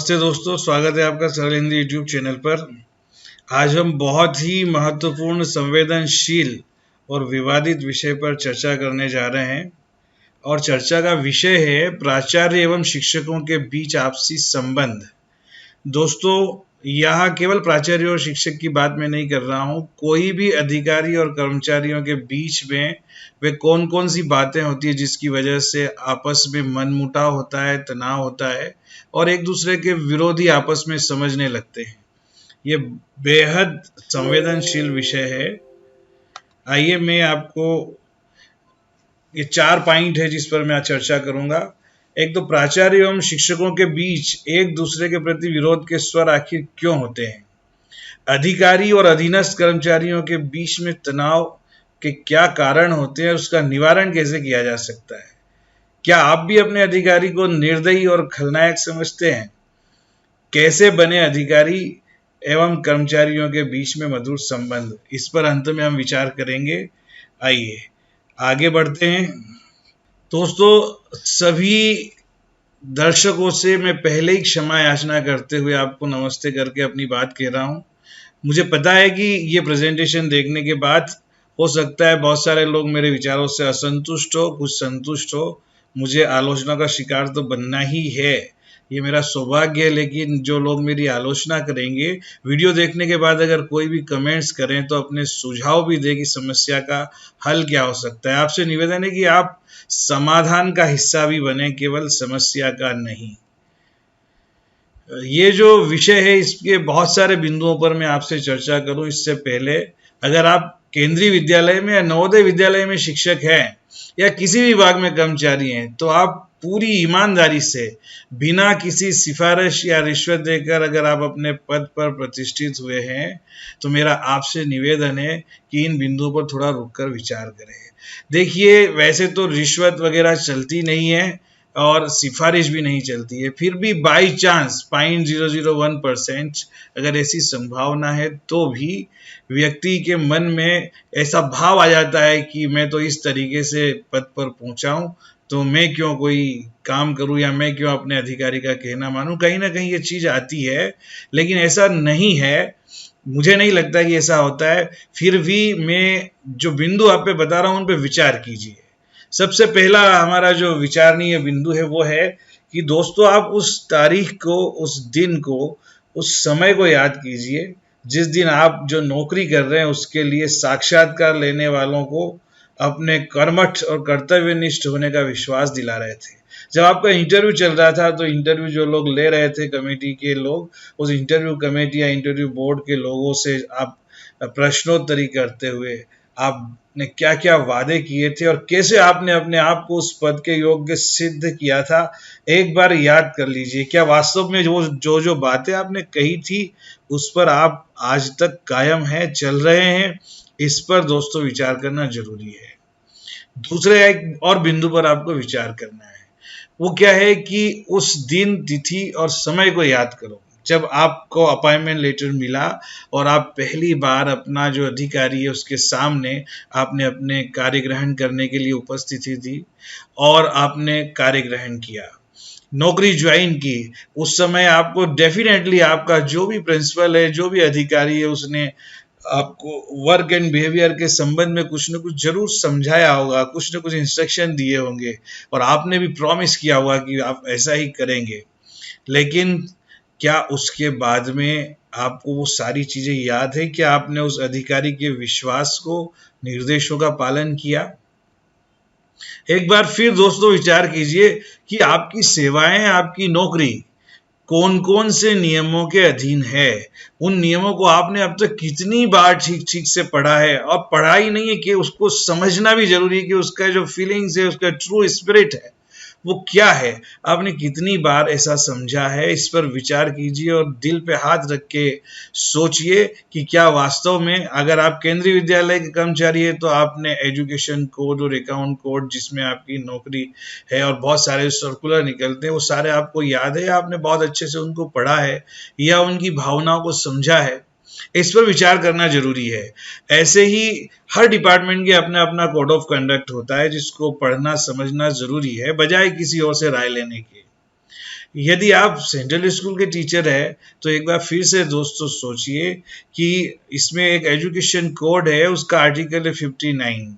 नमस्ते दोस्तों, स्वागत है आपका सरल हिंदी यूट्यूब चैनल पर। आज हम बहुत ही महत्वपूर्ण, संवेदनशील और विवादित विषय पर चर्चा करने जा रहे हैं और चर्चा का विषय है प्राचार्य एवं शिक्षकों के बीच आपसी संबंध। दोस्तों, यहाँ केवल प्राचार्य और शिक्षक की बात मैं नहीं कर रहा हूँ। कोई भी अधिकारी और कर्मचारियों के बीच में वे कौन कौन सी बातें होती है जिसकी वजह से आपस में मनमुटाव होता है, तनाव होता है और एक दूसरे के विरोधी आपस में समझने लगते हैं। ये बेहद संवेदनशील विषय है। आइए मैं आपको ये 4 पॉइंट है जिस पर मैं चर्चा करूंगा। एक तो प्राचार्य एवं शिक्षकों के बीच एक दूसरे के प्रति विरोध के स्वर आखिर क्यों होते हैं। अधिकारी और अधीनस्थ कर्मचारियों के बीच में तनाव के क्या कारण होते हैं, उसका निवारण कैसे किया जा सकता है। क्या आप भी अपने अधिकारी को निर्दयी और खलनायक समझते हैं। कैसे बने अधिकारी एवं कर्मचारियों के बीच में मधुर संबंध, इस पर अंत में हम विचार करेंगे। आइए आगे बढ़ते हैं। दोस्तों, सभी दर्शकों से मैं पहले ही क्षमा याचना करते हुए आपको नमस्ते करके अपनी बात कह रहा हूँ। मुझे पता है कि ये प्रेजेंटेशन देखने के बाद हो सकता है बहुत सारे लोग मेरे विचारों से असंतुष्ट हो, कुछ संतुष्ट हो। मुझे आलोचना का शिकार तो बनना ही है, ये मेरा सौभाग्य है। लेकिन जो लोग मेरी आलोचना करेंगे, वीडियो देखने के बाद अगर कोई भी कमेंट्स करें तो अपने सुझाव भी दें कि समस्या का हल क्या हो सकता है। आपसे निवेदन है कि आप समाधान का हिस्सा भी बने, केवल समस्या का नहीं। ये जो विषय है, इसके बहुत सारे बिंदुओं पर मैं आपसे चर्चा करूं इससे पहले, अगर आप केंद्रीय विद्यालय में या नवोदय विद्यालय में शिक्षक हैं या किसी भी विभाग में कर्मचारी हैं, तो आप पूरी ईमानदारी से बिना किसी सिफारिश या रिश्वत देकर अगर आप अपने पद पर प्रतिष्ठित हुए हैं, तो मेरा आपसे निवेदन है कि इन बिंदुओं पर थोड़ा रुककर विचार करें। देखिए, वैसे तो रिश्वत वगैरह चलती नहीं है और सिफारिश भी नहीं चलती है, फिर भी बाई चांस 0.001% अगर ऐसी संभावना है तो भी व्यक्ति के मन में ऐसा भाव आ जाता है कि मैं तो इस तरीके से पद पर पहुंचा हूं, तो मैं क्यों कोई काम करूं या मैं क्यों अपने अधिकारी का कहना मानूं। कहीं ना कहीं ये चीज आती है, लेकिन ऐसा नहीं है। मुझे नहीं लगता कि ऐसा होता है। फिर भी मैं जो बिंदु आप पे बता रहा हूं उन पे विचार कीजिए। सबसे पहला हमारा जो विचारणीय बिंदु है वो है कि दोस्तों, आप उस तारीख को, उस दिन को, उस समय को याद कीजिए जिस दिन आप जो नौकरी कर रहे हैं उसके लिए साक्षात्कार लेने वालों को अपने कर्मठ और कर्तव्यनिष्ठ होने का विश्वास दिला रहे थे। जब आपका इंटरव्यू चल रहा था तो इंटरव्यू जो लोग ले रहे थे, कमेटी के लोग, उस इंटरव्यू कमेटी या इंटरव्यू बोर्ड के लोगों से आप प्रश्नोत्तरी करते हुए आपने क्या क्या वादे किए थे और कैसे आपने अपने आप को उस पद के योग्य सिद्ध किया था, एक बार याद कर लीजिए। क्या वास्तव में जो बातें आपने कही थी उस पर आप आज तक कायम हैं, चल रहे हैं। इस पर दोस्तों विचार करना जरूरी है। दूसरे एक और बिंदु पर आपको विचार करना है, वो क्या है कि उस दिन, तिथि और समय को याद करो जब आपको अपॉइंटमेंट लेटर मिला और आप पहली बार अपना जो अधिकारी है उसके सामने आपने अपने कार्य ग्रहण करने के लिए उपस्थिति दी और आपने कार्य ग्रहण किया, नौकरी ज्वाइन की। उस समय आपको डेफिनेटली आपका जो भी प्रिंसिपल है, जो भी अधिकारी है, उसने आपको वर्क एंड बिहेवियर के संबंध में कुछ न कुछ जरूर समझाया होगा, कुछ न कुछ इंस्ट्रक्शन दिए होंगे और आपने भी प्रॉमिस किया होगा कि आप ऐसा ही करेंगे। लेकिन क्या उसके बाद में आपको वो सारी चीजें याद है? क्या आपने उस अधिकारी के विश्वास को, निर्देशों का पालन किया? एक बार फिर दोस्तों विचार कीजिए कि आपकी सेवाएं, आपकी नौकरी कौन कौन से नियमों के अधीन है। उन नियमों को आपने अब तक कितनी बार ठीक ठीक से पढ़ा है। और पढ़ा ही नहीं है कि उसको समझना भी जरूरी है कि उसका जो फीलिंग्स है, उसका ट्रू स्पिरिट है वो क्या है। आपने कितनी बार ऐसा समझा है, इस पर विचार कीजिए और दिल पे हाथ रख के सोचिए कि क्या वास्तव में, अगर आप केंद्रीय विद्यालय के कर्मचारी है तो आपने एजुकेशन कोड और अकाउंट कोड जिसमें आपकी नौकरी है और बहुत सारे सर्कुलर निकलते हैं, वो सारे आपको याद है या आपने बहुत अच्छे से उनको पढ़ा है या उनकी भावनाओं को समझा है। इस पर विचार करना जरूरी है। ऐसे ही हर डिपार्टमेंट के अपना अपना कोड ऑफ कंडक्ट होता है जिसको पढ़ना समझना जरूरी है, बजाय किसी और से राय लेने के। यदि आप सेंट्रल स्कूल के टीचर है तो एक बार फिर से दोस्तों सोचिए कि इसमें एक एजुकेशन कोड है, उसका आर्टिकल है 59।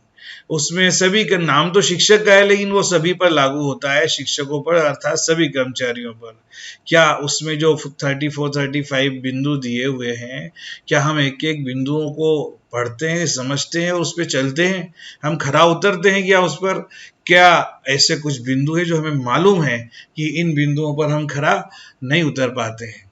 उसमें सभी का नाम तो शिक्षक का है, लेकिन वो सभी पर लागू होता है, शिक्षकों पर अर्थात सभी कर्मचारियों पर। क्या उसमें जो 34-35 बिंदु दिए हुए हैं, क्या हम एक एक बिंदुओं को पढ़ते हैं, समझते हैं और उस पर चलते हैं, हम खरा उतरते हैं क्या उस पर? क्या ऐसे कुछ बिंदु है जो हमें मालूम है कि इन बिंदुओं पर हम खरा नहीं उतर पाते हैं?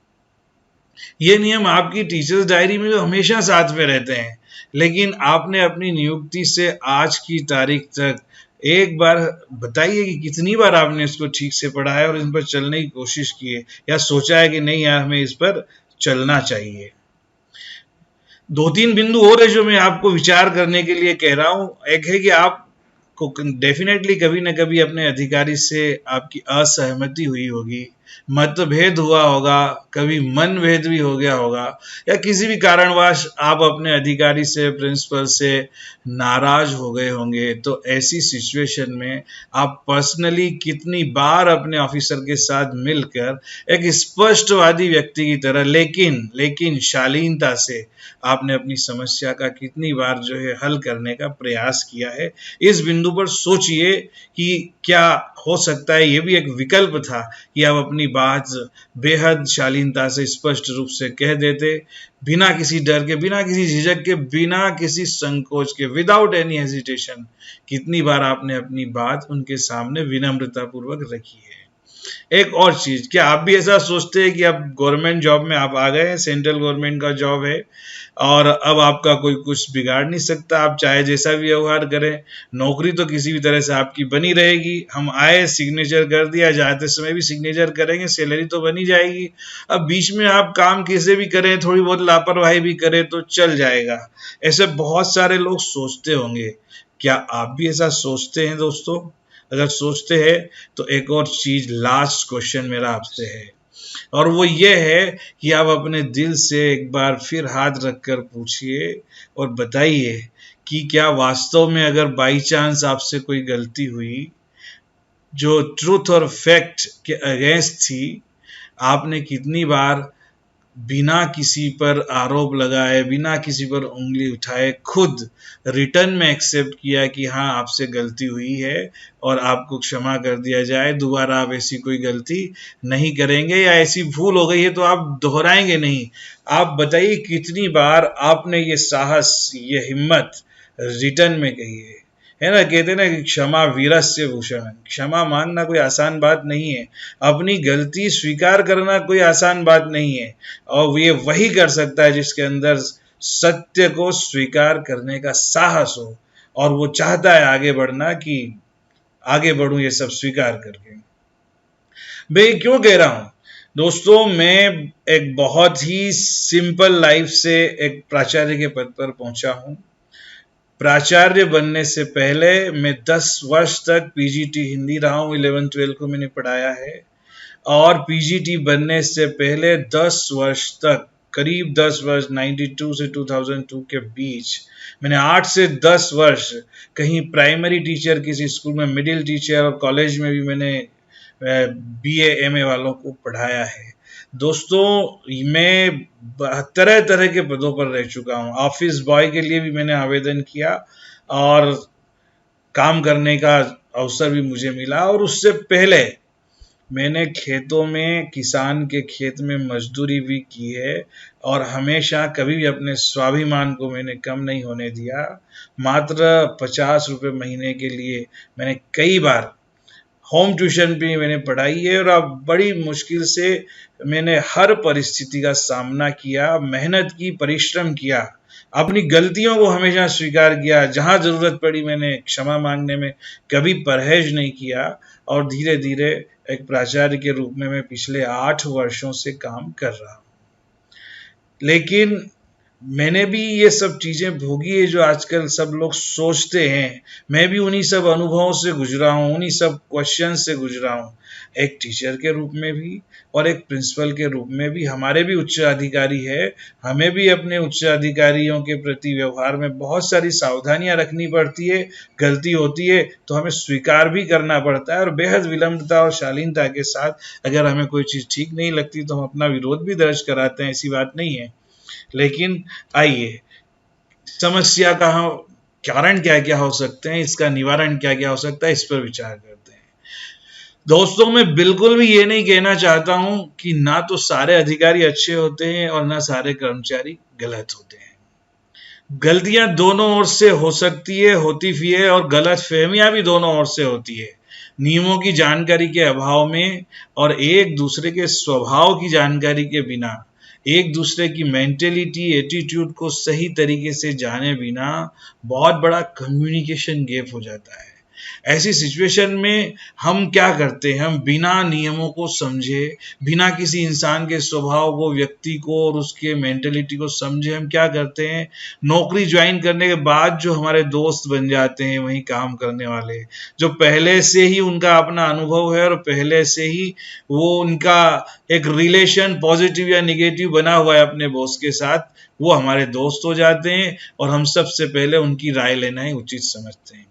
ये नियम आपकी टीचर्स डायरी में तो हमेशा साथ में रहते हैं, लेकिन आपने अपनी नियुक्ति से आज की तारीख तक एक बार बताइए कि कितनी बार आपने इसको ठीक से पढ़ा है और इन पर चलने की कोशिश की है, या सोचा है कि नहीं यार हमें इस पर चलना चाहिए। 2-3 बिंदु और है जो मैं आपको विचार करने के लिए कह रहा हूं। एक है कि आपको डेफिनेटली कभी न कभी अपने अधिकारी से आपकी असहमति हुई होगी, मतभेद हुआ होगा, कभी मन भेद भी हो गया होगा, या किसी भी कारणवश आप अपने अधिकारी से, प्रिंसिपल से नाराज हो गए होंगे। तो ऐसी सिचुएशन में आप पर्सनली कितनी बार अपने ऑफिसर के साथ मिलकर एक स्पष्टवादी व्यक्ति की तरह लेकिन शालीनता से आपने अपनी समस्या का कितनी बार जो है हल करने का प्रयास किया है? इस बिंदु पर सोचिए कि क्या हो सकता है ये भी एक विकल्प था कि आप अपनी बात बेहद शालीनता से स्पष्ट रूप से कह देते, बिना किसी डर के, बिना किसी झिझक के, बिना किसी संकोच के, विदाउट एनी हेजिटेशन। कितनी बार आपने अपनी बात उनके सामने विनम्रता पूर्वक रखी है? एक और चीज, क्या आप भी ऐसा सोचते हैं कि अब गवर्नमेंट जॉब में आप आ गए हैं, सेंट्रल गवर्नमेंट का जॉब है और अब आपका कोई कुछ बिगाड़ नहीं सकता, आप चाहे जैसा भी व्यवहार करें, नौकरी तो किसी भी तरह से आपकी बनी रहेगी। हम आए, सिग्नेचर कर दिया, जाते समय भी सिग्नेचर करेंगे, सैलरी तो बनी जाएगी। अब बीच में आप काम कैसे भी करें, थोड़ी बहुत लापरवाही भी करें तो चल जाएगा। ऐसे बहुत सारे लोग सोचते होंगे। क्या आप भी ऐसा सोचते हैं दोस्तों? अगर सोचते हैं तो एक और चीज, लास्ट क्वेश्चन मेरा आपसे है, और वो ये है कि आप अपने दिल से एक बार फिर हाथ रखकर पूछिए और बताइए कि क्या वास्तव में अगर बाई चांस आपसे कोई गलती हुई जो ट्रूथ और फैक्ट के अगेंस्ट थी, आपने कितनी बार बिना किसी पर आरोप लगाए, बिना किसी पर उंगली उठाए, खुद रिटर्न में एक्सेप्ट किया कि हाँ आपसे गलती हुई है और आपको क्षमा कर दिया जाए, दोबारा आप ऐसी कोई गलती नहीं करेंगे, या ऐसी भूल हो गई है तो आप दोहराएंगे नहीं? आप बताइए कितनी बार आपने ये साहस, ये हिम्मत रिटर्न में कही है ना? कहते ना कि क्षमा वीरस्य भूषण। क्षमा मांगना कोई आसान बात नहीं है, अपनी गलती स्वीकार करना कोई आसान बात नहीं है, और ये वही कर सकता है जिसके अंदर सत्य को स्वीकार करने का साहस हो और वो चाहता है आगे बढ़ना, कि आगे बढ़ूं ये सब स्वीकार करके। मैं क्यों कह रहा हूं दोस्तों? मैं एक बहुत ही सिंपल लाइफ से एक प्राचार्य के पद पर पहुंचा हूं। प्राचार्य बनने से पहले मैं 10 वर्ष तक पीजीटी हिंदी रहा हूँ, 11-12 को मैंने पढ़ाया है, और पीजीटी बनने से पहले 10 वर्ष तक, करीब 10 वर्ष, 92 से 2002 के बीच, मैंने 8 से 10 वर्ष कहीं प्राइमरी टीचर किसी स्कूल में, मिडिल टीचर, और कॉलेज में भी मैंने बीए एमए वालों को पढ़ाया है। दोस्तों मैं तरह तरह के पदों पर रह चुका हूँ। ऑफिस बॉय के लिए भी मैंने आवेदन किया और काम करने का अवसर भी मुझे मिला, और उससे पहले मैंने खेतों में, किसान के खेत में मजदूरी भी की है, और हमेशा कभी भी अपने स्वाभिमान को मैंने कम नहीं होने दिया। मात्र 50 रुपये महीने के लिए मैंने कई बार होम ट्यूशन भी मैंने पढ़ाई है, और अब बड़ी मुश्किल से मैंने हर परिस्थिति का सामना किया, मेहनत की, परिश्रम किया, अपनी गलतियों को हमेशा स्वीकार किया, जहां जरूरत पड़ी मैंने क्षमा मांगने में कभी परहेज नहीं किया, और धीरे धीरे एक प्राचार्य के रूप में मैं पिछले 8 वर्षों से काम कर रहा हूं। लेकिन मैंने भी ये सब चीजें भोगी है जो आजकल सब लोग सोचते हैं। मैं भी उन्हीं सब अनुभवों से गुजरा हूँ, उन्हीं सब क्वेश्चन से गुजरा हूँ। एक टीचर के रूप में भी और एक प्रिंसिपल के रूप में भी हमारे भी उच्च अधिकारी है। हमें भी अपने उच्च अधिकारियों के प्रति व्यवहार में बहुत सारी सावधानियां रखनी पड़ती है। गलती होती है तो हमें स्वीकार भी करना पड़ता है और बेहद विनम्रता और शालीनता के साथ अगर हमें कोई चीज ठीक नहीं लगती तो हम अपना विरोध भी दर्ज कराते हैं, ऐसी बात नहीं है। लेकिन आइए, समस्या का कारण क्या क्या हो सकते हैं, इसका निवारण क्या क्या हो सकता है, इस पर विचार करते हैं। दोस्तों, मैं बिल्कुल भी ये नहीं कहना चाहता हूं कि ना तो सारे अधिकारी अच्छे होते हैं और ना सारे कर्मचारी गलत होते हैं। गलतियां दोनों ओर से हो सकती है, होती भी है, और गलत फहमियां भी दोनों ओर से होती है। नियमों की जानकारी के अभाव में और एक दूसरे के स्वभाव की जानकारी के बिना, एक दूसरे की मेंटेलिटी, एटीट्यूड को सही तरीके से जाने बिना बहुत बड़ा कम्युनिकेशन गैप हो जाता है। ऐसी सिचुएशन में हम क्या करते हैं, हम बिना नियमों को समझे, बिना किसी इंसान के स्वभाव को, व्यक्ति को और उसके मेंटेलिटी को समझे, हम क्या करते हैं, नौकरी ज्वाइन करने के बाद जो हमारे दोस्त बन जाते हैं वहीं काम करने वाले, जो पहले से ही उनका अपना अनुभव है और पहले से ही वो उनका एक रिलेशन पॉजिटिव या निगेटिव बना हुआ है अपने बॉस के साथ, वो हमारे दोस्त हो जाते हैं और हम सबसे पहले उनकी राय लेना ही उचित समझते हैं।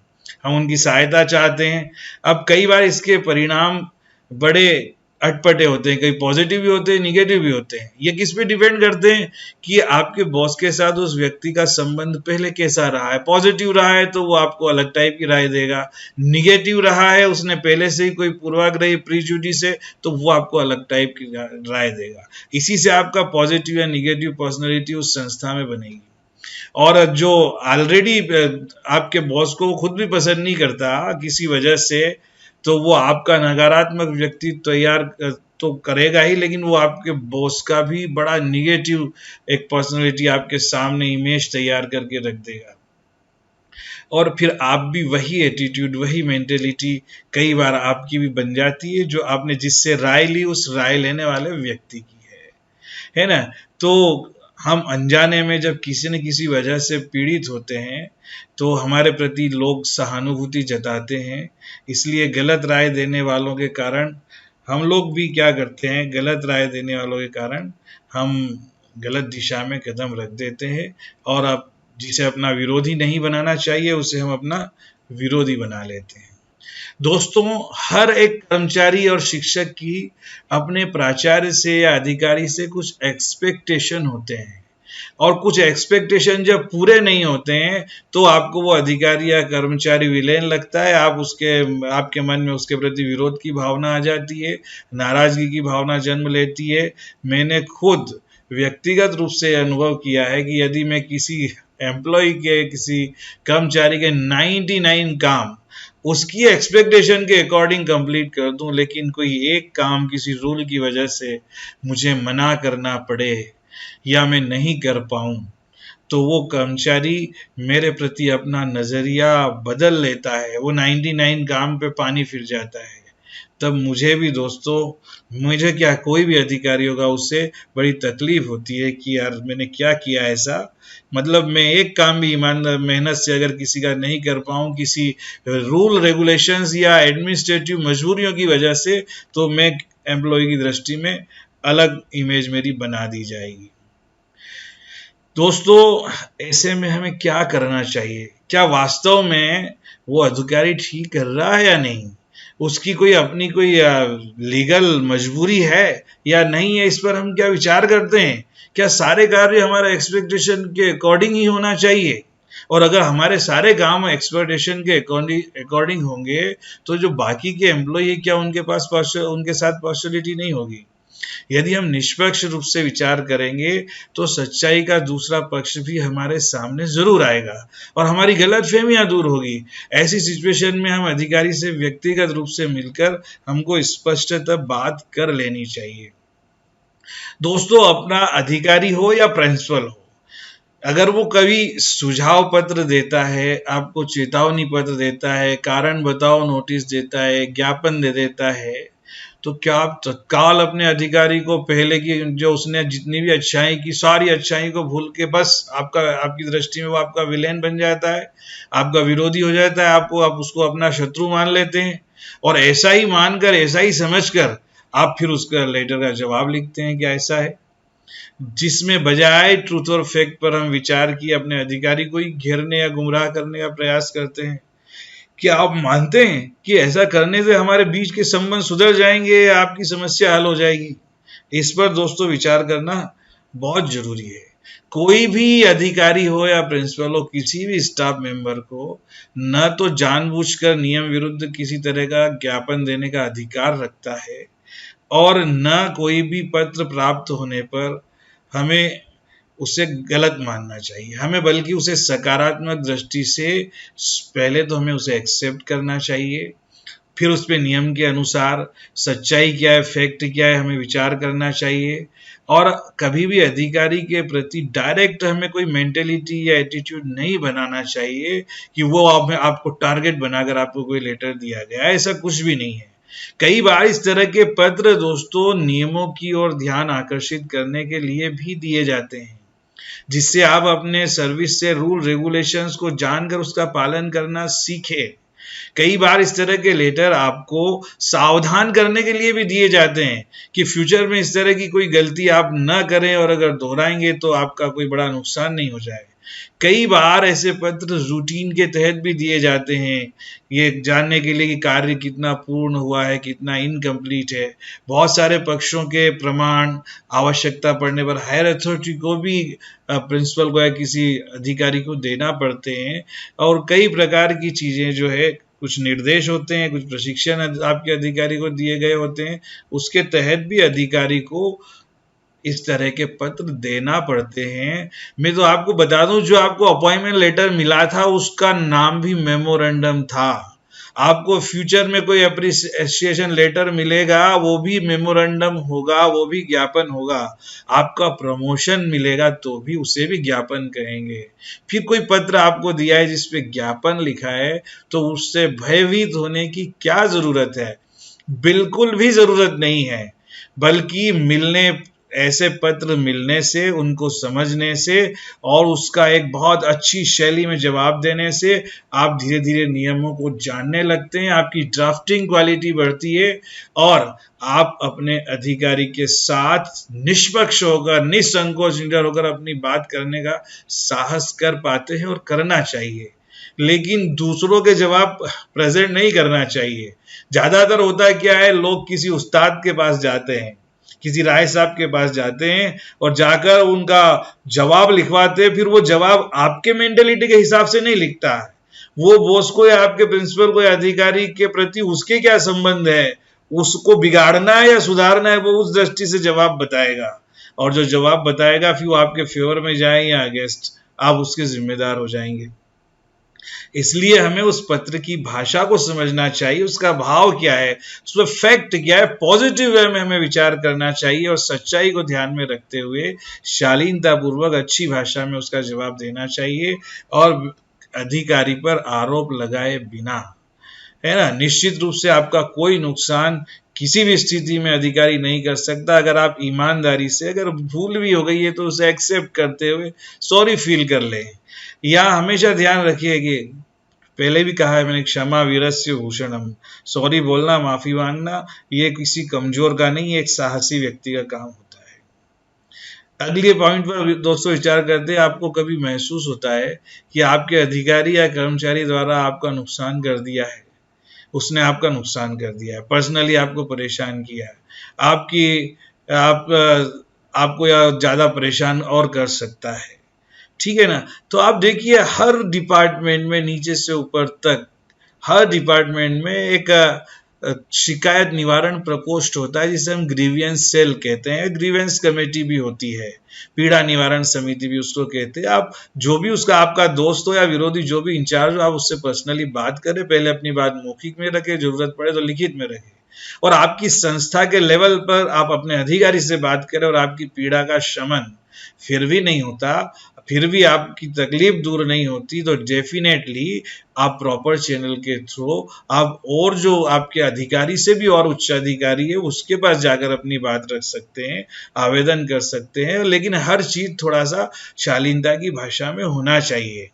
हम उनकी सहायता चाहते हैं। अब कई बार इसके परिणाम बड़े अटपटे होते हैं, कई पॉजिटिव भी होते हैं, निगेटिव भी होते हैं। ये किस पे डिपेंड करते हैं कि आपके बॉस के साथ उस व्यक्ति का संबंध पहले कैसा रहा है। पॉजिटिव रहा है तो वो आपको अलग टाइप की राय देगा, निगेटिव रहा है, उसने पहले से ही कोई पूर्वाग्रही प्रीजुडिस है, तो वो आपको अलग टाइप की राय देगा। इसी से आपका पॉजिटिव या निगेटिव पर्सनैलिटी उस संस्था में बनेगी। और जो ऑलरेडी आपके बॉस को वो खुद भी पसंद नहीं करता किसी वजह से, तो वो आपका नकारात्मक व्यक्ति तैयार तो करेगा ही, लेकिन वो आपके बॉस का भी बड़ा निगेटिव एक पर्सनालिटी आपके सामने इमेज तैयार करके रख देगा। और फिर आप भी वही एटीट्यूड, वही मेंटेलिटी कई बार आपकी भी बन जाती है जो आपने जिससे राय ली उस राय लेने वाले व्यक्ति की है ना। तो हम अनजाने में जब किसी न किसी वजह से पीड़ित होते हैं तो हमारे प्रति लोग सहानुभूति जताते हैं। इसलिए गलत राय देने वालों के कारण हम लोग भी क्या करते हैं, गलत राय देने वालों के कारण हम गलत दिशा में कदम रख देते हैं और अब जिसे अपना विरोधी नहीं बनाना चाहिए उसे हम अपना विरोधी बना लेते हैं। दोस्तों, हर एक कर्मचारी और शिक्षक की अपने प्राचार्य से या अधिकारी से कुछ एक्सपेक्टेशन होते हैं, और कुछ एक्सपेक्टेशन जब पूरे नहीं होते हैं तो आपको वो अधिकारी या कर्मचारी विलेन लगता है। आपके मन में उसके प्रति विरोध की भावना आ जाती है, नाराजगी की भावना जन्म लेती है। मैंने खुद व्यक्तिगत रूप से अनुभव किया है कि यदि मैं किसी एम्प्लॉय के, किसी कर्मचारी के 99 काम उसकी एक्सपेक्टेशन के अकॉर्डिंग कंप्लीट कर दूं, लेकिन कोई एक काम किसी रूल की वजह से मुझे मना करना पड़े या मैं नहीं कर पाऊं, तो वो कर्मचारी मेरे प्रति अपना नजरिया बदल लेता है, वो 99 काम पे पानी फिर जाता है। तब मुझे भी दोस्तों, मुझे क्या, कोई भी अधिकारी होगा, उससे बड़ी तकलीफ होती है कि यार मैंने क्या किया ऐसा, मतलब मैं एक काम भी ईमानदार मेहनत से अगर किसी का नहीं कर पाऊं, किसी रूल रेगुलेशंस या एडमिनिस्ट्रेटिव मजबूरियों की वजह से, तो मैं एम्प्लॉय की दृष्टि में अलग इमेज मेरी बना दी जाएगी। दोस्तों, ऐसे में हमें क्या करना चाहिए? क्या वास्तव में वो अधिकारी ठीक कर रहा है या नहीं? उसकी कोई अपनी कोई लीगल मजबूरी है या नहीं है, इस पर हम क्या विचार करते हैं? क्या सारे कार्य हमारे एक्सपेक्टेशन के अकॉर्डिंग ही होना चाहिए? और अगर हमारे सारे काम एक्सपेक्टेशन के अकॉर्डिंग होंगे तो जो बाकी के एम्प्लॉय है, क्या उनके साथ पार्शलिटी नहीं होगी? यदि हम निष्पक्ष रूप से विचार करेंगे तो सच्चाई का दूसरा पक्ष भी हमारे सामने जरूर आएगा और हमारी गलतफहमियां दूर होगी। ऐसी सिचुएशन में हम अधिकारी से व्यक्तिगत रूप से मिलकर हमको स्पष्टतः बात कर लेनी चाहिए। दोस्तों, अपना अधिकारी हो या प्रिंसिपल हो, अगर वो कभी सुझाव पत्र देता है, आपको चेतावनी पत्र देता है, कारण बताओ नोटिस देता है, ज्ञापन दे देता है, तो क्या आप तत्काल अपने अधिकारी को पहले की जो उसने जितनी भी अच्छाई की सारी अच्छाई को भूल के बस आपकी दृष्टि में वो आपका विलेन बन जाता है, आपका विरोधी हो जाता है, आप उसको अपना शत्रु मान लेते हैं और ऐसा ही मानकर ऐसा ही समझकर आप फिर उसका लेटर का जवाब लिखते हैं कि ऐसा है, जिसमें बजाय ट्रूथ और फैक्ट पर हम विचार किए अपने अधिकारी को ही घेरने या गुमराह करने का प्रयास करते हैं। क्या आप मानते हैं कि ऐसा करने से हमारे बीच के संबंध सुधर जाएंगे या आपकी समस्या हल हो जाएगी? इस पर दोस्तों विचार करना बहुत जरूरी है। कोई भी अधिकारी हो या प्रिंसिपल हो, किसी भी स्टाफ मेंबर को न तो जानबूझकर नियम विरुद्ध किसी तरह का ज्ञापन देने का अधिकार रखता है और न कोई भी पत्र प्राप्त होने पर हमें उसे गलत मानना चाहिए। हमें बल्कि उसे सकारात्मक दृष्टि से पहले तो हमें उसे एक्सेप्ट करना चाहिए, फिर उस पे नियम के अनुसार सच्चाई क्या है, फैक्ट क्या है, हमें विचार करना चाहिए। और कभी भी अधिकारी के प्रति डायरेक्ट हमें कोई मेंटेलिटी या एटीट्यूड नहीं बनाना चाहिए कि वो आपको टारगेट बनाकर आपको कोई लेटर दिया गया, ऐसा कुछ भी नहीं है। कई बार इस तरह के पत्र दोस्तों नियमों की ओर ध्यान आकर्षित करने के लिए भी दिए जाते हैं, जिससे आप अपने सर्विस से रूल रेगुलेशंस को जानकर उसका पालन करना सीखें। कई बार इस तरह के लेटर आपको सावधान करने के लिए भी दिए जाते हैं कि फ्यूचर में इस तरह की कोई गलती आप न करें और अगर दोहराएंगे तो आपका कोई बड़ा नुकसान नहीं हो जाए। कई बार ऐसे पत्र रूटीन के तहत भी दिए जाते हैं, ये जानने के लिए कि कार्य कितना पूर्ण हुआ है, कितना इनकम्प्लीट है। बहुत सारे पक्षों के प्रमाण आवश्यकता पड़ने पर हायर अथॉरिटी को भी प्रिंसिपल को या किसी अधिकारी को देना पड़ते हैं। और कई प्रकार की चीजें जो है, कुछ निर्देश होते हैं, कुछ प्रशिक्षण आपके अधिकारी को दिए गए होते हैं, उसके तहत भी अधिकारी को इस तरह के पत्र देना पड़ते हैं। मैं तो आपको बता दूं, जो आपको अपॉइंटमेंट लेटर मिला था उसका नाम भी मेमोरेंडम था। आपको फ्यूचर में कोई अप्रिसिएशन लेटर मिलेगा, वो भी मेमोरेंडम होगा, वो भी ज्ञापन होगा। आपका प्रमोशन मिलेगा तो भी उसे भी ज्ञापन कहेंगे। फिर कोई पत्र आपको दिया है जिसपे ज्ञापन लिखा है, तो उससे भयभीत होने की क्या जरूरत है? बिल्कुल भी जरूरत नहीं है। बल्कि ऐसे पत्र मिलने से, उनको समझने से और उसका एक बहुत अच्छी शैली में जवाब देने से आप धीरे धीरे नियमों को जानने लगते हैं, आपकी ड्राफ्टिंग क्वालिटी बढ़ती है और आप अपने अधिकारी के साथ निष्पक्ष होकर, निसंकोच निडर होकर अपनी बात करने का साहस कर पाते हैं और करना चाहिए। लेकिन दूसरों के जवाब प्रेजेंट नहीं करना चाहिए। ज्यादातर होता क्या है, लोग किसी उस्ताद के पास जाते हैं, किसी राय साहब के पास जाते हैं और जाकर उनका जवाब लिखवाते हैं। फिर वो जवाब आपके मेंटेलिटी के हिसाब से नहीं लिखता है, वो बॉस को या आपके प्रिंसिपल को या अधिकारी के प्रति उसके क्या संबंध है, उसको बिगाड़ना है या सुधारना है, वो उस दृष्टि से जवाब बताएगा। और जो जवाब बताएगा फिर वो आपके फेवर में जाए या अगेंस्ट, आप उसके जिम्मेदार हो जाएंगे। इसलिए हमें उस पत्र की भाषा को समझना चाहिए, उसका भाव क्या है, उसमें फैक्ट क्या है, पॉजिटिव वे में हमें विचार करना चाहिए और सच्चाई को ध्यान में रखते हुए शालीनता पूर्वक अच्छी भाषा में उसका जवाब देना चाहिए और अधिकारी पर आरोप लगाए बिना, है ना। निश्चित रूप से आपका कोई नुकसान किसी भी स्थिति में अधिकारी नहीं कर सकता। अगर आप ईमानदारी से, अगर भूल भी हो गई है तो उसे एक्सेप्ट करते हुए सॉरी फील कर लें। या हमेशा ध्यान रखिए कि पहले भी कहा है मैंने, क्षमा वीरस्य भूषणम, सॉरी बोलना, माफी मांगना, ये किसी कमजोर का नहीं, एक साहसी व्यक्ति का काम होता है। अगले पॉइंट पर दोस्तों विचार करते हैं, आपको कभी महसूस होता है कि आपके अधिकारी या कर्मचारी द्वारा आपका नुकसान कर दिया है, उसने आपका नुकसान कर दिया है, पर्सनली आपको परेशान किया है, आपको या ज्यादा परेशान और कर सकता है, ठीक है ना। तो आप देखिए, हर डिपार्टमेंट में नीचे से ऊपर तक हर डिपार्टमेंट में एक शिकायत निवारण प्रकोष्ठ होता है, जिसे हम ग्रीवियंस सेल कहते हैं, ग्रीवियंस कमेटी भी होती है, पीड़ा निवारण समिति भी उसको कहते हैं। आप जो भी उसका आपका दोस्त हो या विरोधी, जो भी इंचार्ज हो, आप उससे पर्सनली बात करें। पहले अपनी बात मौखिक में रखें, जरूरत पड़े तो लिखित में रखें। और आपकी संस्था के लेवल पर आप अपने अधिकारी से बात करें और आपकी पीड़ा का शमन फिर भी नहीं होता, फिर भी आपकी तकलीफ दूर नहीं होती, तो डेफिनेटली आप प्रॉपर चैनल के थ्रू आप और जो आपके अधिकारी से भी और उच्च अधिकारी है उसके पास जाकर अपनी बात रख सकते हैं, आवेदन कर सकते हैं, लेकिन हर चीज थोड़ा सा शालीनता की भाषा में होना चाहिए।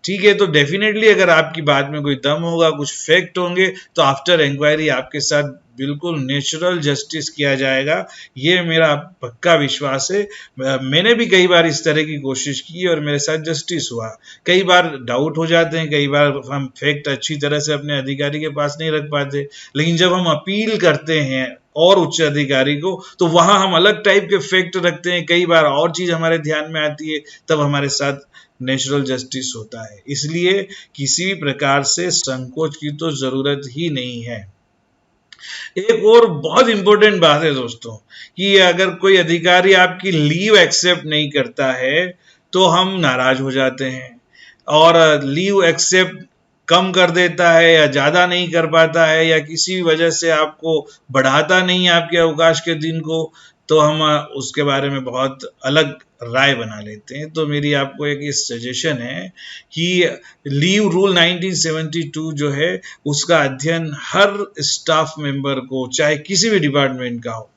ठीक है, तो डेफिनेटली अगर आपकी बात में कोई दम होगा, कुछ फैक्ट होंगे, तो आफ्टर इंक्वायरी आपके साथ बिल्कुल नेचुरल जस्टिस किया जाएगा, ये मेरा पक्का विश्वास है। मैंने भी कई बार इस तरह की कोशिश की और मेरे साथ जस्टिस हुआ। कई बार डाउट हो जाते हैं, कई बार हम फैक्ट अच्छी तरह से अपने अधिकारी के पास नहीं रख पाते, लेकिन जब हम अपील करते हैं और उच्च अधिकारी को, तो वहां हम अलग टाइप के फैक्ट रखते हैं, कई बार और चीज हमारे ध्यान में आती है, तब हमारे साथ नेचुरल जस्टिस होता है। इसलिए किसी भी प्रकार से संकोच की तो जरूरत ही नहीं है। एक और बहुत इंपॉर्टेंट बात है दोस्तों, कि अगर कोई अधिकारी आपकी लीव एक्सेप्ट नहीं करता है तो हम नाराज हो जाते हैं, और लीव एक्सेप्ट कम कर देता है या ज्यादा नहीं कर पाता है या किसी वजह से आपको बढ़ाता नहीं है आपके अवकाश के दिन को, तो हम उसके बारे में बहुत अलग राय बना लेते हैं। तो मेरी आपको एक सजेशन है कि लीव रूल 1972 जो है उसका अध्ययन हर स्टाफ मेंबर को, चाहे किसी भी डिपार्टमेंट का हो,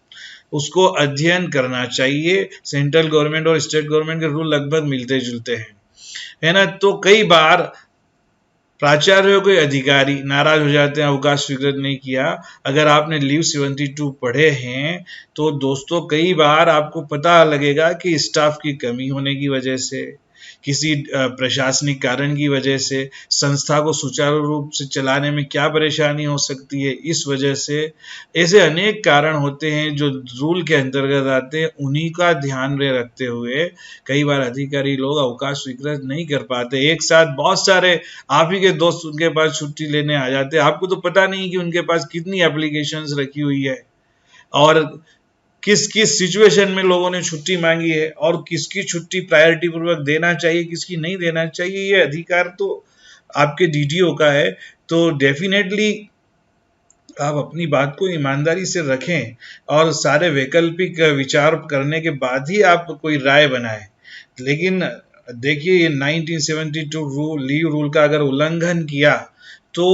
उसको अध्ययन करना चाहिए। सेंट्रल गवर्नमेंट और स्टेट गवर्नमेंट के रूल लगभग मिलते जुलते हैं, है ना। तो कई बार प्राचार्य हो कोई अधिकारी नाराज हो जाते हैं, अवकाश स्वीकृत नहीं किया। अगर आपने लीव 72 पढ़े हैं तो दोस्तों कई बार आपको पता लगेगा कि स्टाफ की कमी होने की वजह से, किसी प्रशासनिक कारण की वजह से, संस्था को सुचारू रूप से चलाने में क्या परेशानी हो सकती है, इस वजह से, ऐसे अनेक कारण होते हैं जो रूल के अंतर्गत आते हैं। उन्हीं का ध्यान में रखते हुए कई बार अधिकारी लोग अवकाश स्वीकृत नहीं कर पाते। एक साथ बहुत सारे आप ही के दोस्त उनके पास छुट्टी लेने आ जाते हैं, आपको तो पता नहीं कि उनके पास कितनी एप्लीकेशंस रखी हुई है और किस किस सिचुएशन में लोगों ने छुट्टी मांगी है, और किसकी छुट्टी प्रायोरिटी पूर्वक देना चाहिए, किसकी नहीं देना चाहिए, ये अधिकार तो आपके डीडीओ का है। तो डेफिनेटली आप अपनी बात को ईमानदारी से रखें और सारे वैकल्पिक विचार करने के बाद ही आप कोई राय बनाएं। लेकिन देखिए, ये 1972 लीव रूल का अगर उल्लंघन किया तो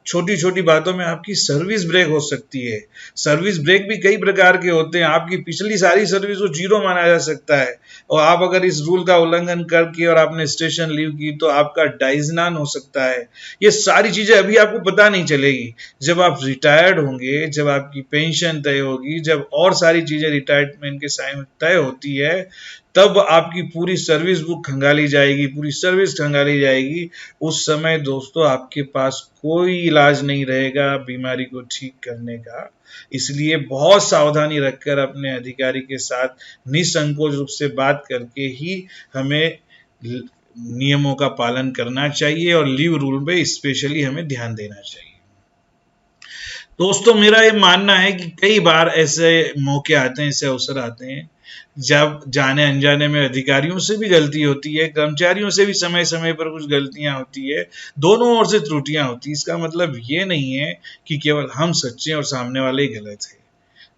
छोटी छोटी बातों में आपकी सर्विस ब्रेक हो सकती है। सर्विस ब्रेक भी कई प्रकार के होते हैं, आपकी पिछली सारी सर्विस को जीरो माना जा सकता है, और आप अगर इस रूल का उल्लंघन करके और आपने स्टेशन लीव की तो आपका डाइजनान हो सकता है। ये सारी चीजें अभी आपको पता नहीं चलेगी, जब आप रिटायर्ड होंगे, जब आपकी पेंशन तय होगी, जब और सारी चीजें रिटायरमेंट के साथ तय होती है, तब आपकी पूरी सर्विस बुक खंगाली जाएगी, पूरी सर्विस खंगाली जाएगी। उस समय दोस्तों आपके पास कोई इलाज नहीं रहेगा बीमारी को ठीक करने का। इसलिए बहुत सावधानी रखकर अपने अधिकारी के साथ निसंकोच रूप से बात करके ही हमें नियमों का पालन करना चाहिए और लीव रूल पे स्पेशली हमें ध्यान देना चाहिए। दोस्तों मेरा ये मानना है कि कई बार ऐसे मौके आते हैं, ऐसे अवसर आते हैं जब जाने अनजाने में अधिकारियों से भी गलती होती है, कर्मचारियों से भी समय समय पर कुछ गलतियां होती है, दोनों ओर से त्रुटियां होती है। इसका मतलब ये नहीं है कि केवल हम सच्चे और सामने वाले ही गलत है,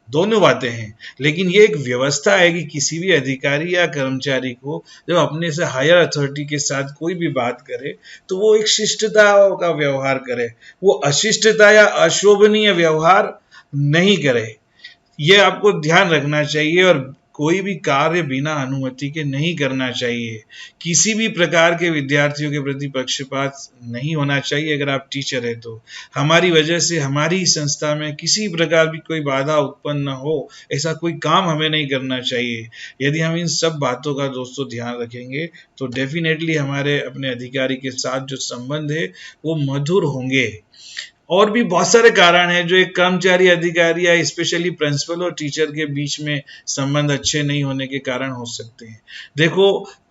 दोनों बातें हैं। लेकिन ये एक व्यवस्था है कि किसी भी अधिकारी या कर्मचारी को जब अपने से हायर अथॉरिटी के साथ कोई भी बात करे तो वो एक शिष्टता का व्यवहार करे, वो अशिष्टता या अशोभनीय व्यवहार नहीं करे। ये आपको ध्यान रखना चाहिए, और कोई भी कार्य बिना अनुमति के नहीं करना चाहिए। किसी भी प्रकार के विद्यार्थियों के प्रति पक्षपात नहीं होना चाहिए। अगर आप टीचर है तो हमारी वजह से हमारी संस्था में किसी प्रकार की कोई बाधा उत्पन्न न हो, ऐसा कोई काम हमें नहीं करना चाहिए। यदि हम इन सब बातों का दोस्तों ध्यान रखेंगे तो डेफिनेटली हमारे अपने अधिकारी के साथ जो संबंध है वो मधुर होंगे। और भी बहुत सारे कारण हैं जो एक कर्मचारी अधिकारी या स्पेशली प्रिंसिपल और टीचर के बीच में संबंध अच्छे नहीं होने के कारण हो सकते हैं। देखो,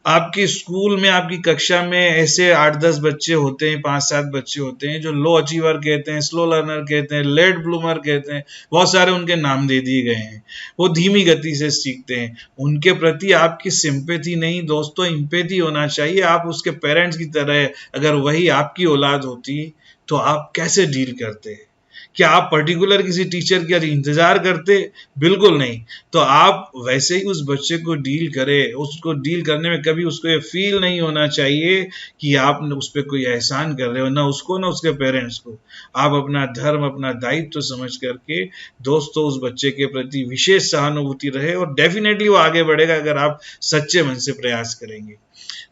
आपके स्कूल में, आपकी कक्षा में ऐसे 8-10 बच्चे होते हैं, 5-7 बच्चे होते हैं जो लो अचीवर कहते हैं, स्लो लर्नर कहते हैं, लेट ब्लूमर कहते हैं, बहुत सारे उनके नाम दे दिए गए हैं। वो धीमी गति से सीखते हैं, उनके प्रति आपकी सिंपैथी नहीं दोस्तों, एम्पैथी होना चाहिए। आप उसके पेरेंट्स की तरह, अगर वही आपकी औलाद होती तो आप कैसे डील करते, क्या आप पर्टिकुलर किसी टीचर का इंतजार करते? बिल्कुल नहीं। तो आप वैसे ही उस बच्चे को डील करें, उसको डील करने में कभी उसको ये फील नहीं होना चाहिए कि आप उस पर कोई एहसान कर रहे हो, ना उसको ना उसके पेरेंट्स को। आप अपना धर्म, अपना दायित्व तो समझ करके दोस्तों उस बच्चे के प्रति विशेष सहानुभूति रहे, और डेफिनेटली वो आगे बढ़ेगा अगर आप सच्चे मन से प्रयास करेंगे।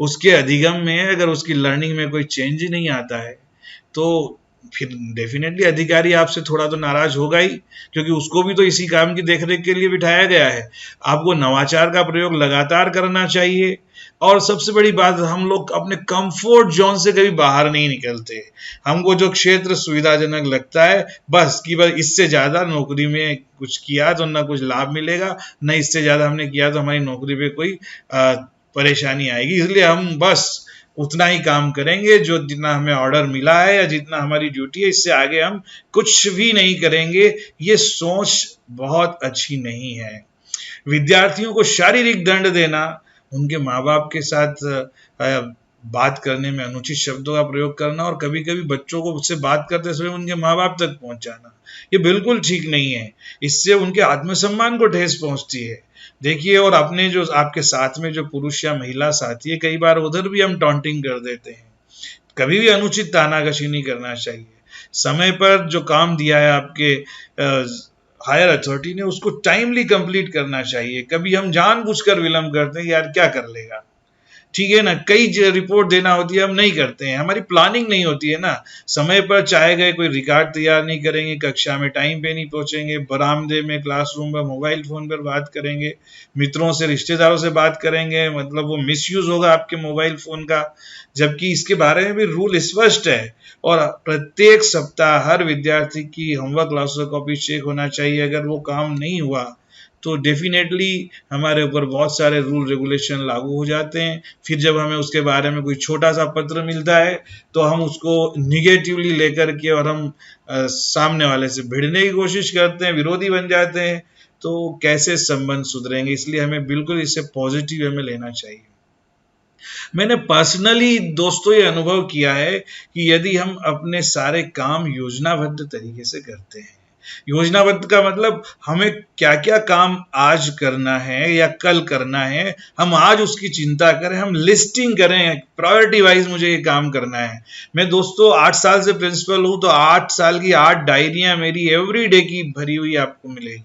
उसके अधिगम में अगर उसकी लर्निंग में कोई चेंज ही नहीं आता है तो फिर डेफिनेटली अधिकारी आपसे थोड़ा तो नाराज होगा ही, क्योंकि उसको भी तो इसी काम की देखरेख के लिए बिठाया गया है। आपको नवाचार का प्रयोग लगातार करना चाहिए, और सबसे बड़ी बात, हम लोग अपने कंफर्ट जोन से कभी बाहर नहीं निकलते। हमको जो क्षेत्र सुविधाजनक लगता है, बस इससे ज्यादा नौकरी में कुछ किया तो ना कुछ लाभ मिलेगा, न इससे ज्यादा हमने किया तो हमारी नौकरी पे कोई परेशानी आएगी, इसलिए हम बस उतना ही काम करेंगे जो जितना हमें ऑर्डर मिला है या जितना हमारी ड्यूटी है, इससे आगे हम कुछ भी नहीं करेंगे। ये सोच बहुत अच्छी नहीं है। विद्यार्थियों को शारीरिक दंड देना, उनके माँ बाप के साथ बात करने में अनुचित शब्दों का प्रयोग करना, और कभी कभी बच्चों को उससे बात करते समय उनके माँ बाप तक पहुंचाना, ये बिल्कुल ठीक नहीं है। इससे उनके आत्मसम्मान को ठेस पहुंचती है। देखिए, और अपने जो आपके साथ में जो पुरुष या महिला साथी है, कई बार उधर भी हम टॉन्टिंग कर देते हैं। कभी भी अनुचित तानाकशी नहीं करना चाहिए। समय पर जो काम दिया है आपके हायर अथॉरिटी ने, उसको टाइमली कंप्लीट करना चाहिए। कभी हम जानबूझकर विलंब करते हैं, यार क्या कर लेगा, ठीक है ना, कई रिपोर्ट देना होती है, हम नहीं करते हैं, हमारी प्लानिंग नहीं होती है ना। समय पर चाहे गए कोई रिकॉर्ड तैयार नहीं करेंगे, कक्षा में टाइम पे नहीं पहुंचेंगे, बरामदे में क्लासरूम में मोबाइल फोन पर बात करेंगे, मित्रों से रिश्तेदारों से बात करेंगे, मतलब वो मिसयूज होगा आपके मोबाइल फोन का, जबकि इसके बारे में भी रूल स्पष्ट है। और प्रत्येक सप्ताह हर विद्यार्थी की होमवर्क क्लासों कॉपी चेक होना चाहिए। अगर वो काम नहीं हुआ तो डेफिनेटली हमारे ऊपर बहुत सारे रूल रेगुलेशन लागू हो जाते हैं। फिर जब हमें उसके बारे में कोई छोटा सा पत्र मिलता है तो हम उसको निगेटिवली लेकर के और हम सामने वाले से भिड़ने की कोशिश करते हैं, विरोधी बन जाते हैं। तो कैसे संबंध सुधरेंगे? इसलिए हमें बिल्कुल इसे पॉजिटिव वे में लेना चाहिए। मैंने पर्सनली दोस्तों ये अनुभव किया है कि यदि हम अपने सारे काम योजनाबद्ध तरीके से करते हैं, योजनाबद्ध का मतलब हमें क्या क्या काम आज करना है या कल करना है, हम आज उसकी चिंता करें, हम लिस्टिंग करें, प्रायोरिटी वाइज मुझे ये काम करना है। मैं दोस्तों 8 साल से प्रिंसिपल हूं, तो 8 साल की 8 डायरियां मेरी एवरी डे की भरी हुई आपको मिलेगी।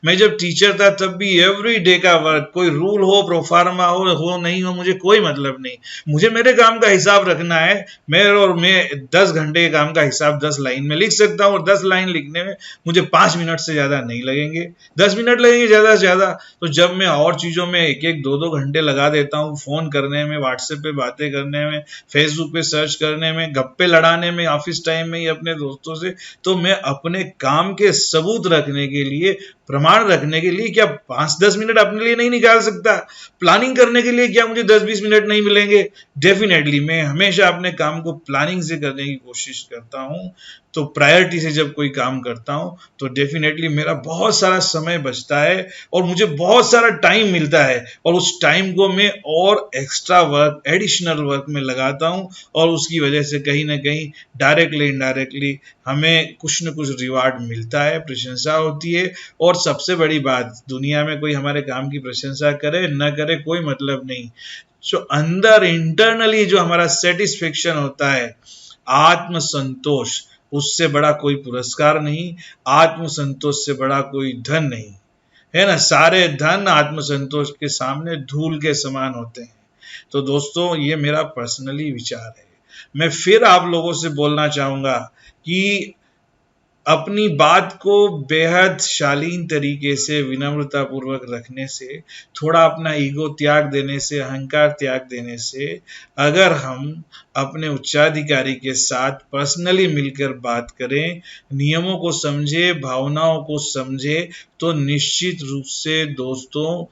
मैं जब टीचर था तब भी एवरी डे का वर्क, कोई रूल हो, प्रोफार्मा हो नहीं हो, मुझे कोई मतलब नहीं। मुझे मेरे काम का हिसाब रखना है। मैं 10 घंटे के काम का हिसाब 10 लाइन में लिख सकता हूँ, और 10 लाइन लिखने में मुझे 5 मिनट से ज्यादा नहीं लगेंगे, 10 मिनट लगेंगे ज्यादा से ज्यादा। तो जब मैं और चीजों में 1-1, 2-2 घंटे लगा देता हूँ, फोन करने में, व्हाट्सएप पे बातें करने में, फेसबुक पे सर्च करने में, गप्पे लड़ाने में ऑफिस टाइम में ही अपने दोस्तों से, तो मैं अपने काम के सबूत रखने के लिए, प्रमाण रखने के लिए क्या 5-10 मिनट अपने लिए नहीं निकाल सकता? प्लानिंग करने के लिए क्या मुझे 10-20 मिनट नहीं मिलेंगे? डेफिनेटली मैं हमेशा अपने काम को प्लानिंग से करने की कोशिश करता हूं। तो प्रायोरिटी से जब कोई काम करता हूं तो डेफिनेटली मेरा बहुत सारा समय बचता है और मुझे बहुत सारा टाइम मिलता है, और उस टाइम को मैं और एक्स्ट्रा वर्क, एडिशनल वर्क में लगाता हूं, और उसकी वजह से कहीं ना कहीं डायरेक्टली इनडायरेक्टली हमें कुछ न कुछ रिवार्ड मिलता है, प्रशंसा होती है। और सबसे बड़ी बात, दुनिया में कोई हमारे काम की प्रशंसा करे न करे कोई मतलब नहीं, जो अंदर इंटरनली जो हमारा सेटिस्फेक्शन होता है, आत्मसंतोष, उससे बड़ा कोई पुरस्कार नहीं, आत्मसंतोष से बड़ा कोई धन नहीं है ना। सारे धन आत्मसंतोष के सामने धूल के समान होते हैं। तो दोस्तों, ये मेरा पर्सनली विचार है। मैं फिर आप लोगों से बोलना चाहूंगा कि अपनी बात को बेहद शालीन तरीके से, विनम्रता पूर्वक रखने से, थोड़ा अपना ईगो त्याग देने से, अहंकार त्याग देने से, अगर हम अपने उच्चाधिकारी के साथ पर्सनली मिलकर बात करें, नियमों को समझे, भावनाओं को समझे, तो निश्चित रूप से दोस्तों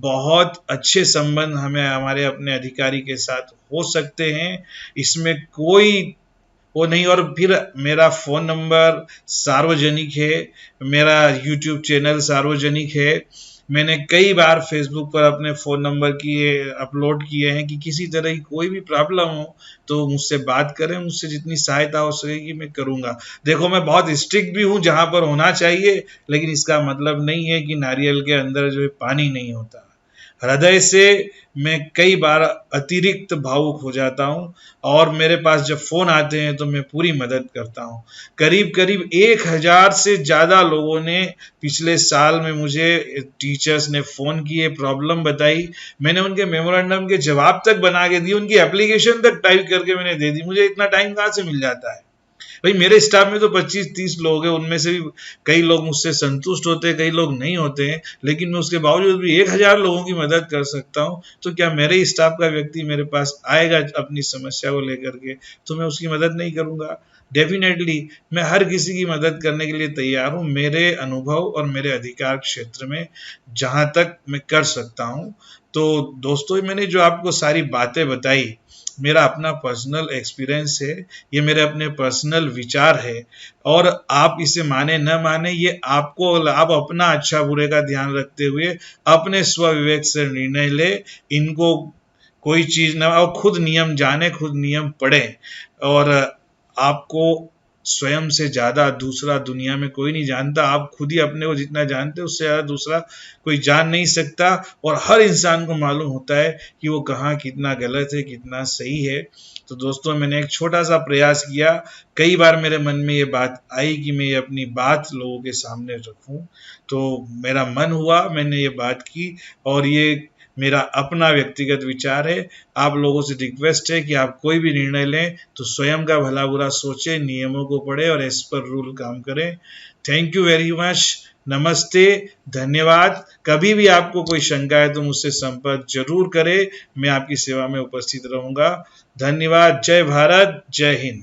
बहुत अच्छे संबंध हमें हमारे अपने अधिकारी के साथ हो सकते हैं। इसमें कोई वो नहीं। और फिर मेरा फोन नंबर सार्वजनिक है, मेरा यूट्यूब चैनल सार्वजनिक है, मैंने कई बार फेसबुक पर अपने फ़ोन नंबर अपलोड किए हैं कि किसी तरह की कोई भी प्रॉब्लम हो तो मुझसे बात करें, मुझसे जितनी सहायता हो सकेगी मैं करूँगा। देखो, मैं बहुत स्ट्रिक्ट भी हूँ जहाँ पर होना चाहिए, लेकिन इसका मतलब नहीं है कि नारियल के अंदर जो है पानी नहीं होता। हृदय से मैं कई बार अतिरिक्त भावुक हो जाता हूँ और मेरे पास जब फ़ोन आते हैं तो मैं पूरी मदद करता हूँ। करीब-करीब 1000 से ज़्यादा लोगों ने पिछले साल में मुझे टीचर्स ने फ़ोन किए, प्रॉब्लम बताई। मैंने उनके मेमोरेंडम के जवाब तक बना के दिए, उनकी एप्लीकेशन तक टाइप करके मैंने दे दी। मुझे इतना टाइम कहाँ से मिल जाता है? भाई, मेरे स्टाफ में तो 25-30 लोग हैं, उनमें से भी कई लोग मुझसे संतुष्ट होते हैं, कई लोग नहीं होते हैं, लेकिन मैं उसके बावजूद भी 1000 लोगों की मदद कर सकता हूँ। तो क्या मेरे स्टाफ का व्यक्ति मेरे पास आएगा अपनी समस्या को लेकर के, तो मैं उसकी मदद नहीं करूँगा? डेफिनेटली मैं हर किसी की मदद करने के लिए तैयार हूँ, मेरे अनुभव और मेरे अधिकार क्षेत्र में जहाँ तक मैं कर सकता हूँ। तो दोस्तों, मैंने जो आपको सारी बातें बताई, मेरा अपना पर्सनल एक्सपीरियंस है, ये मेरे अपने पर्सनल विचार है, और आप इसे माने न माने ये आप अपना अच्छा बुरे का ध्यान रखते हुए अपने स्व विवेक से निर्णय ले। इनको कोई चीज ना, और खुद नियम जाने, खुद नियम पढ़े, और आपको स्वयं से ज्यादा दूसरा दुनिया में कोई नहीं जानता। आप खुद ही अपने को जितना जानते हैं उससे ज्यादा दूसरा कोई जान नहीं सकता, और हर इंसान को मालूम होता है कि वो कहाँ कितना गलत है, कितना सही है। तो दोस्तों, मैंने एक छोटा सा प्रयास किया, कई बार मेरे मन में ये बात आई कि मैं ये अपनी बात लोगों के सामने रखूं, तो मेरा मन हुआ, मैंने ये बात की, और ये मेरा अपना व्यक्तिगत विचार है। आप लोगों से रिक्वेस्ट है कि आप कोई भी निर्णय लें तो स्वयं का भला बुरा सोचें, नियमों को पढ़ें और एज पर रूल काम करें। Thank you very much. नमस्ते, धन्यवाद। कभी भी आपको कोई शंका है तो मुझसे संपर्क जरूर करें, मैं आपकी सेवा में उपस्थित रहूंगा। धन्यवाद। जय भारत, जय हिंद।